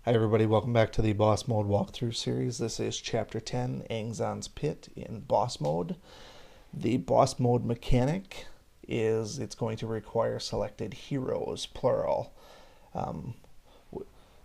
Hi everybody, welcome back to the Boss Mode walkthrough series. This is Chapter 10, Angzhans Pit in Boss Mode. The Boss Mode mechanic is it's going to require selected heroes, plural. Um,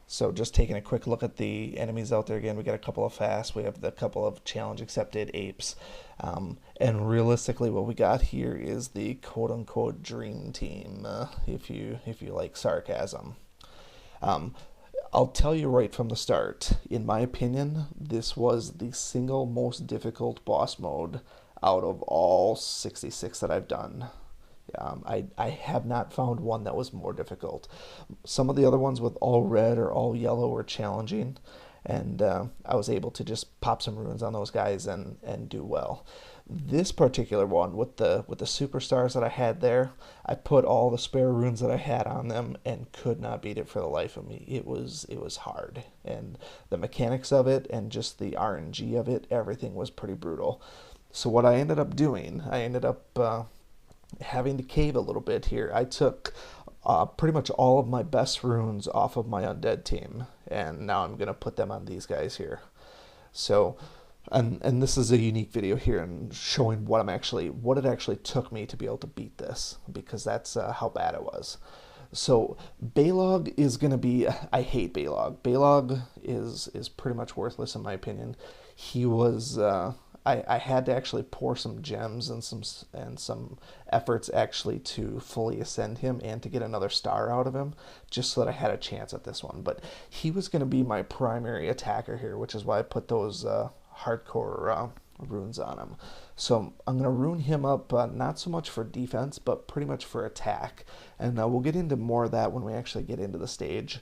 so just taking a quick look at the enemies out there again, we got a couple of fast, we have the couple of challenge accepted apes. And realistically what we got here is the quote-unquote dream team, if you like sarcasm. Um, I'll tell you right from the start, in my opinion, this was the single most difficult boss mode out of all 66 that I've done. I have not found one that was more difficult. Some of the other ones with all red or all yellow were challenging, and I was able to just pop some runes on those guys and do well. This particular one with the superstars that I had there, I put all the spare runes that I had on them and could not beat it for the life of me. It was hard, and the mechanics of it and just the RNG of it, everything was pretty brutal. So what I ended up doing, I ended up having to cave a little bit here. I took pretty much all of my best runes off of my undead team, and now I'm gonna put them on these guys here. So, and this is a unique video here and showing what it actually took me to be able to beat this, because that's how bad it was. So Baylog is going to be, I hate Baylog. Baylog is pretty much worthless in my opinion. He was I had to actually pour some gems and some efforts actually to fully ascend him and to get another star out of him, just so that I had a chance at this one. But he was going to be my primary attacker here, which is why I put those hardcore runes on him. So I'm going to rune him up, not so much for defense, but pretty much for attack. And we'll get into more of that when we actually get into the stage.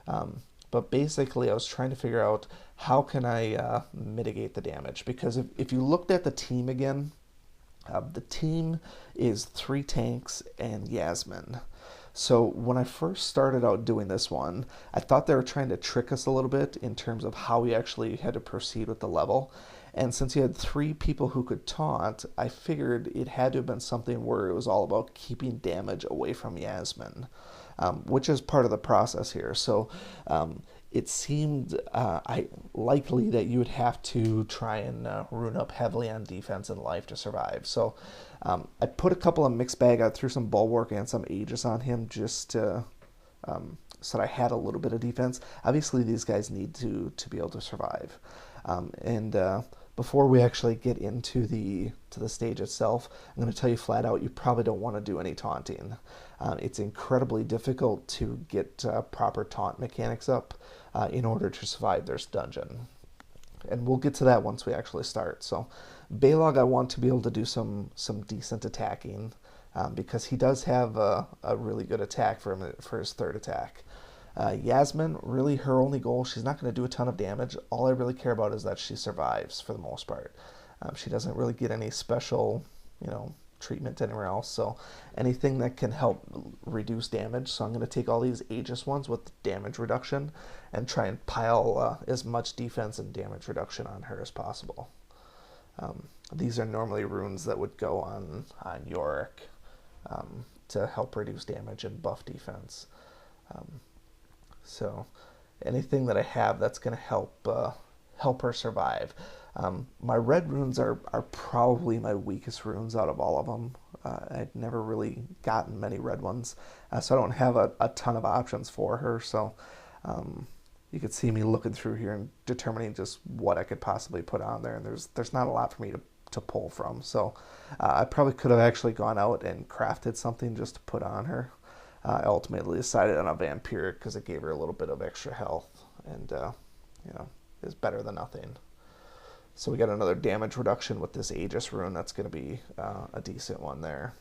But basically, I was trying to figure out how can I mitigate the damage. Because if you looked at the team again, the team is 3 tanks and Yasmin. So when I first started out doing this one, I thought they were trying to trick us a little bit in terms of how we actually had to proceed with the level. And since you had 3 people who could taunt, I figured it had to have been something where it was all about keeping damage away from Yasmin, which is part of the process here. So it seemed likely that you would have to try and rune up heavily on defense and life to survive. So I put a couple of mixed bag. I threw some bulwark and some Aegis on him just to, so that I had a little bit of defense. Obviously, these guys need to be able to survive. And before we actually get into the stage itself, I'm going to tell you flat out, you probably don't want to do any taunting. It's incredibly difficult to get proper taunt mechanics up in order to survive this dungeon. And we'll get to that once we actually start. So Baylog, I want to be able to do some decent attacking, because he does have a really good attack for his third attack. Yasmin, really her only goal, she's not going to do a ton of damage. All I really care about is that she survives for the most part. She doesn't really get any special, treatment anywhere else. So anything that can help reduce damage. So I'm going to take all these Aegis ones with damage reduction and try and pile as much defense and damage reduction on her as possible. These are normally runes that would go on Yorick, to help reduce damage and buff defense. So anything that I have that's going to help her survive. My red runes are probably my weakest runes out of all of them. I've never really gotten many red ones, so I don't have a ton of options for her. So you could see me looking through here and determining just what I could possibly put on there, and there's not a lot for me to pull from. So I probably could have actually gone out and crafted something just to put on her. I ultimately decided on a vampiric because it gave her a little bit of extra health, and is better than nothing. So we got another damage reduction with this Aegis rune. That's going to be a decent one there.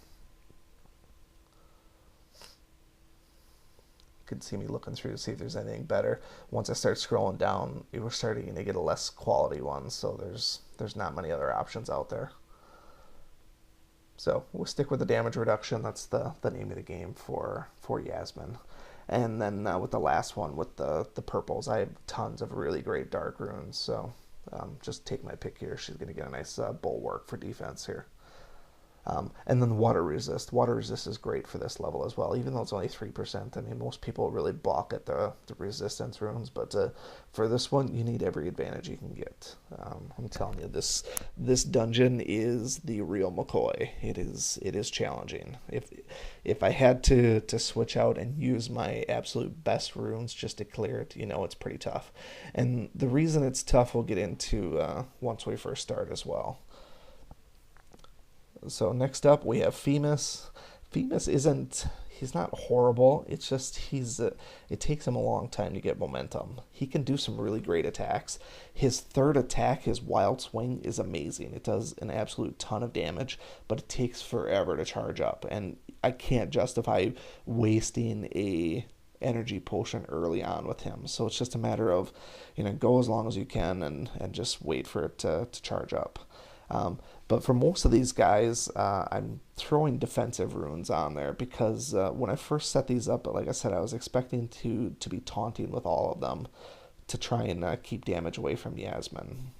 You can see me looking through to see if there's anything better. Once I start scrolling down, we're starting to get a less quality one, so there's not many other options out there. So we'll stick with the damage reduction. That's the name of the game for Yasmin. And then with the last one, with the purples, I have tons of really great dark runes. So just take my pick here. She's going to get a nice bulwark for defense here. And then water resist. Water resist is great for this level as well, even though it's only 3%. I mean, most people really balk at the resistance runes, but for this one, you need every advantage you can get. I'm telling you, this dungeon is the real McCoy. It is challenging. If I had to switch out and use my absolute best runes just to clear it, it's pretty tough. And the reason it's tough, we'll get into once we first start as well. So next up we have Femus. Femus he's not horrible. It's just it takes him a long time to get momentum. He can do some really great attacks. His third attack, his Wild Swing, is amazing. It does an absolute ton of damage, but it takes forever to charge up, and I can't justify wasting a energy potion early on with him. So it's just a matter of, go as long as you can and just wait for it to charge up. But for most of these guys, I'm throwing defensive runes on there because when I first set these up, like I said, I was expecting to be taunting with all of them to try and keep damage away from Yasmin.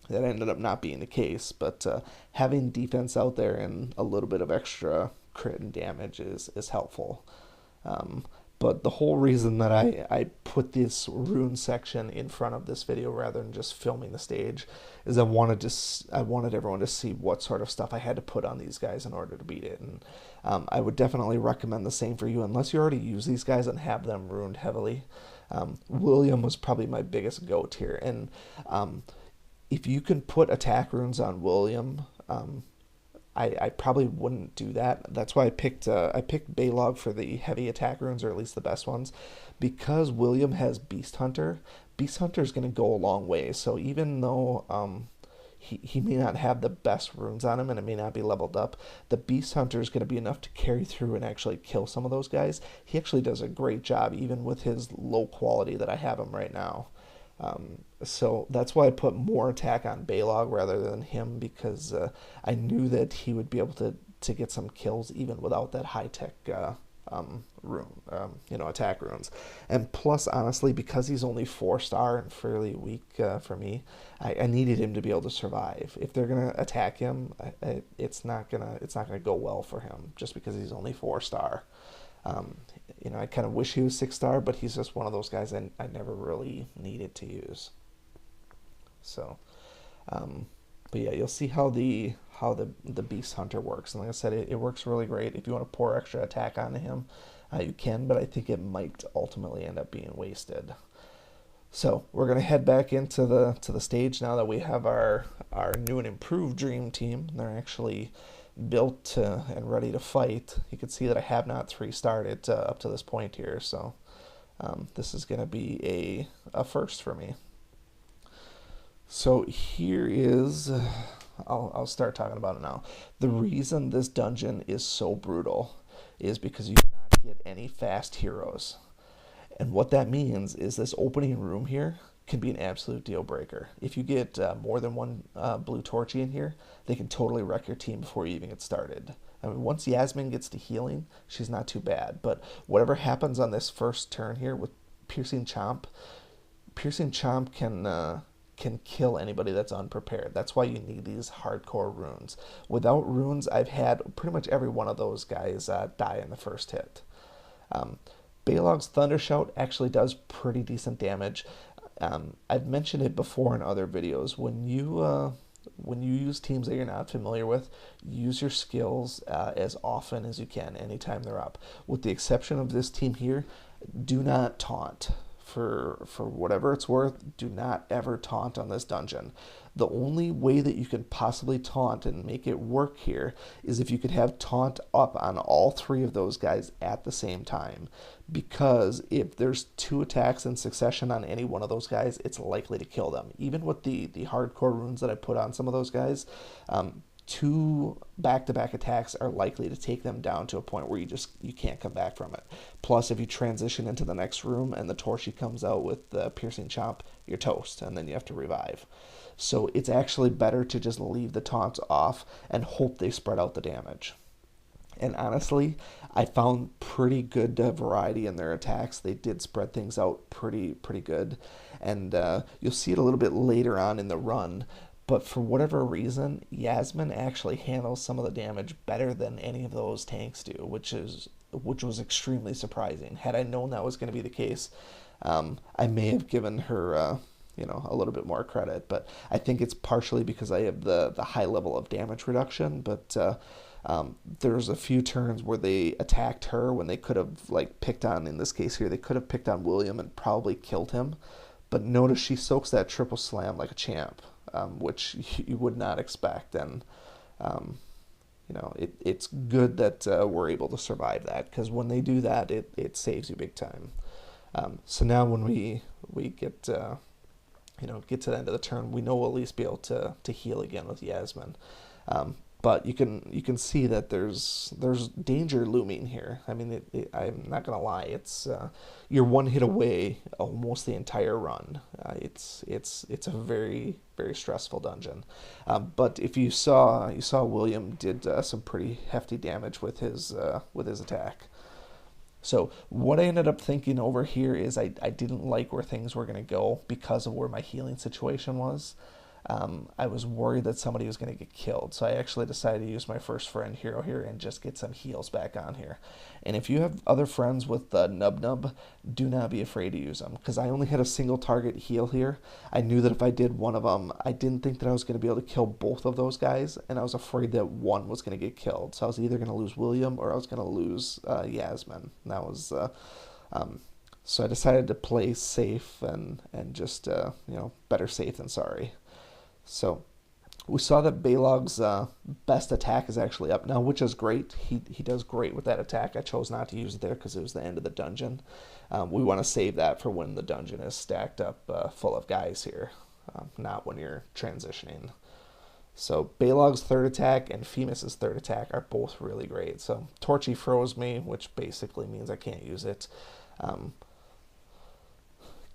That ended up not being the case, but having defense out there and a little bit of extra crit and damage is helpful. But the whole reason that I put this rune section in front of this video rather than just filming the stage is I wanted everyone to see what sort of stuff I had to put on these guys in order to beat it. And I would definitely recommend the same for you, unless you already use these guys and have them runed heavily. William was probably my biggest goat here, and if you can put attack runes on William, I probably wouldn't do that. That's why I picked Balog for the heavy attack runes, or at least the best ones, because William has Beast Hunter. Beast Hunter is going to go a long way. So even though he may not have the best runes on him and it may not be leveled up, the Beast Hunter is going to be enough to carry through and actually kill some of those guys. He actually does a great job, even with his low quality that I have him right now. So that's why I put more attack on Balog rather than him, because I knew that he would be able to get some kills even without that high-tech rune, attack runes. And plus, honestly, because he's only 4-star and fairly weak for me, I needed him to be able to survive. If they're gonna attack him, it's not gonna go well for him just because he's only 4-star. I kind of wish he was 6-star, but he's just one of those guys I never really needed to use. So, but yeah, you'll see how the Beast Hunter works. And like I said, it works really great. If you want to pour extra attack onto him, you can, but I think it might ultimately end up being wasted. So we're gonna head back into the stage now that we have our new and improved Dream Team. They're actually built and ready to fight. You can see that I have not 3-starred it up to this point here, so this is going to be a first for me. So here is, I'll start talking about it now. The reason this dungeon is so brutal is because you cannot get any fast heroes. And what that means is this opening room here can be an absolute deal breaker. If you get more than one blue torchy in here, they can totally wreck your team before you even get started. I mean, once Yasmin gets to healing, she's not too bad. But whatever happens on this first turn here with Piercing Chomp can kill anybody that's unprepared. That's why you need these hardcore runes. Without runes, I've had pretty much every one of those guys die in the first hit. Balog's Thundershout actually does pretty decent damage. I've mentioned it before in other videos. When you use teams that you're not familiar with, use your skills as often as you can, anytime they're up. With the exception of this team here, do not taunt. For whatever it's worth, do not ever taunt on this dungeon. The only way that you can possibly taunt and make it work here is if you could have taunt up on all 3 of those guys at the same time. Because if there's 2 attacks in succession on any one of those guys, it's likely to kill them. Even with the hardcore runes that I put on some of those guys, 2 back-to-back attacks are likely to take them down to a point where you can't come back from it. Plus, if you transition into the next room and the Torchy comes out with the Piercing Chomp, you're toast, and then you have to revive. So it's actually better to just leave the taunts off and hope they spread out the damage. And honestly, I found pretty good variety in their attacks. They did spread things out pretty good. And you'll see it a little bit later on in the run. But for whatever reason, Yasmin actually handles some of the damage better than any of those tanks do, which was extremely surprising. Had I known that was going to be the case, I may have given her a little bit more credit. But I think it's partially because I have the high level of damage reduction. But there's a few turns where they attacked her when they could have like picked on, in this case here, they could have picked on William and probably killed him. But notice she soaks that triple slam like a champ, which you would not expect. And it's good that we're able to survive that, because when they do that, it saves you big time. So now when we get get to the end of the turn, we know we'll at least be able to heal again with Yasmin. But you can see that there's danger looming here. I mean, I'm not gonna lie, it's you're one hit away almost the entire run. It's a very very stressful dungeon. But if you saw William did some pretty hefty damage with his attack. So what I ended up thinking over here is I didn't like where things were going to go because of where my healing situation was. I was worried that somebody was going to get killed, so I actually decided to use my first friend hero here and just get some heals back on here. And if you have other friends with Nub Nub, do not be afraid to use them, because I only had a single target heal here. I knew that if I did one of them, I didn't think that I was going to be able to kill both of those guys, and I was afraid that one was going to get killed. So I was either going to lose William or I was going to lose Yasmin. And that was so I decided to play safe and just better safe than sorry. So we saw that Balog's best attack is actually up now, which is great. He does great with that attack. I chose not to use it there because it was the end of the dungeon. We want to save that for when the dungeon is stacked up full of guys here, not when you're transitioning. So Balog's third attack and Femus's third attack are both really great. So Torchy froze me, which basically means I can't use it.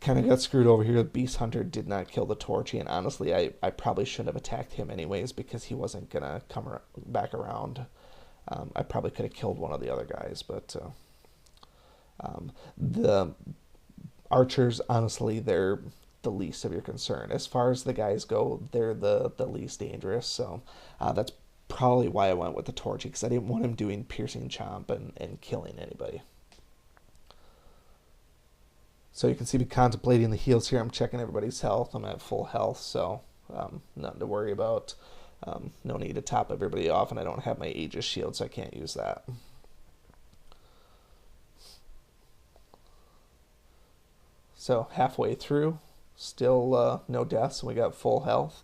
Kind of got screwed over here. The Beast Hunter did not kill the Torchy, and honestly, I probably shouldn't have attacked him anyways because he wasn't going to come back around. I probably could have killed one of the other guys, but the archers, honestly, they're the least of your concern. As far as the guys go, they're the least dangerous, so that's probably why I went with the Torchy, because I didn't want him doing piercing chomp and killing anybody. So you can see me contemplating the heals here. I'm checking everybody's health. I'm at full health, so nothing to worry about. No need to top everybody off, and I don't have my Aegis shield, so I can't use that. So halfway through, still no deaths, and we got full health.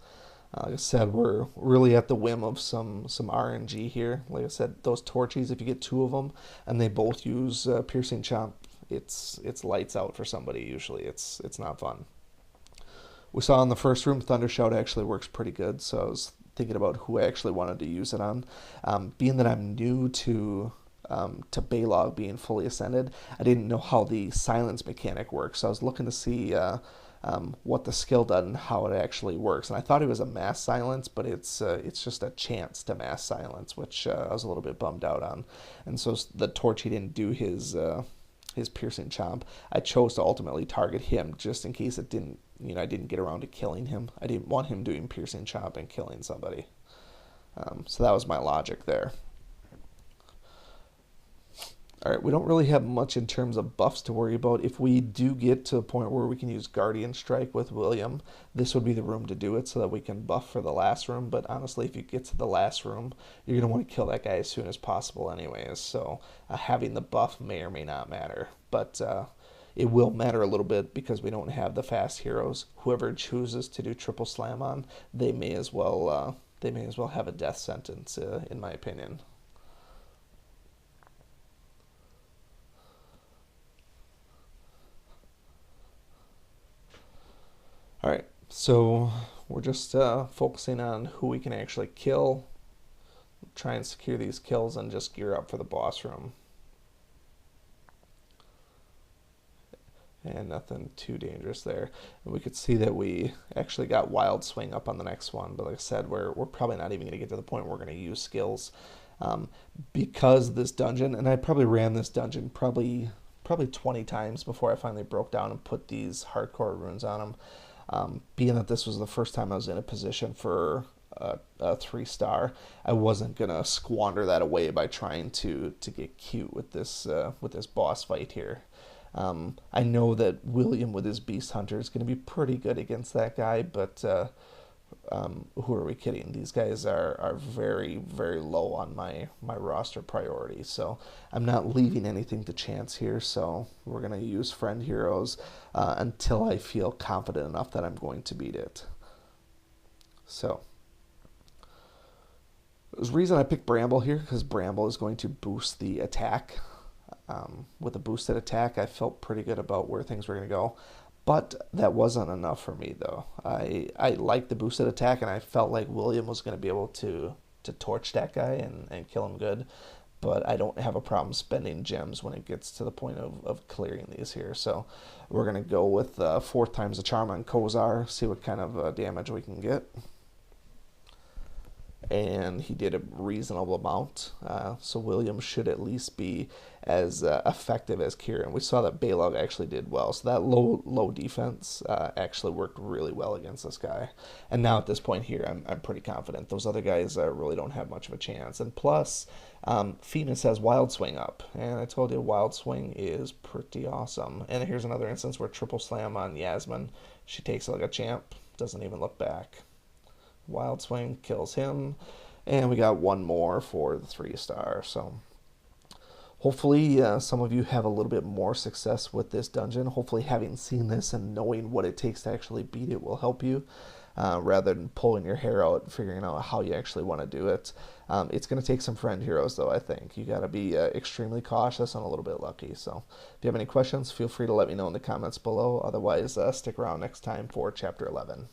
Like I said, we're really at the whim of some RNG here. Like I said, those Torchies, if you get two of them, and they both use piercing chomp, it's lights out for somebody usually. It's not fun. We saw in the first room, Thunder Shout actually works pretty good, so I was thinking about who I actually wanted to use it on. Being that I'm new to Balog being fully ascended, I didn't know how the silence mechanic works, so I was looking to see what the skill does and how it actually works. And I thought it was a mass silence, but it's just a chance to mass silence, which I was a little bit bummed out on. And so the Torchy didn't do his piercing chomp. I chose to ultimately target him just in case it didn't, I didn't get around to killing him. I didn't want him doing piercing chomp and killing somebody. So that was my logic there. All right, we don't really have much in terms of buffs to worry about. If we do get to a point where we can use Guardian Strike with William, this would be the room to do it so that we can buff for the last room. But honestly, if you get to the last room, you're going to want to kill that guy as soon as possible anyways. So having the buff may or may not matter. But it will matter a little bit because we don't have the fast heroes. Whoever chooses to do triple slam on, they may as well have a death sentence, in my opinion. All right, so we're just focusing on who we can actually kill, try and secure these kills, and just gear up for the boss room. And nothing too dangerous there. And we could see that we actually got Wild Swing up on the next one, but like I said, we're probably not even going to get to the point where we're going to use skills. Because this dungeon, and I probably ran this dungeon probably 20 times before I finally broke down and put these hardcore runes on them. Being that this was the first time I was in a position for a 3-star, I wasn't gonna squander that away by trying to get cute with this boss fight here. I know that William with his Beast Hunter is going to be pretty good against that guy, but who are we kidding? These guys are very, very low on my roster priority, so I'm not leaving anything to chance here, so we're going to use friend heroes until I feel confident enough that I'm going to beat it. So, there's a reason I picked Bramble here, because Bramble is going to boost the attack. With a boosted attack, I felt pretty good about where things were going to go. But that wasn't enough for me, though. I liked the boosted attack, and I felt like William was going to be able to torch that guy and kill him good. But I don't have a problem spending gems when it gets to the point of clearing these here. So we're going to go with 4 times the charm on Kozar, see what kind of damage we can get. And he did a reasonable amount. So William should at least be as effective as Kieran. We saw that Balog actually did well. So that low defense actually worked really well against this guy. And now at this point here, I'm pretty confident. Those other guys really don't have much of a chance. And plus, Phoenix has Wild Swing up. And I told you, Wild Swing is pretty awesome. And here's another instance where Triple Slam on Yasmin. She takes it like a champ. Doesn't even look back. Wild Swing kills him, and we got one more for the 3-star. So hopefully some of you have a little bit more success with this dungeon. Hopefully having seen this and knowing what it takes to actually beat it will help you, rather than pulling your hair out and figuring out how you actually want to do it. It's going to take some friend heroes, though. I think you got to be extremely cautious and a little bit lucky. So if you have any questions, feel free to let me know in the comments below. Otherwise, stick around next time for Chapter 11.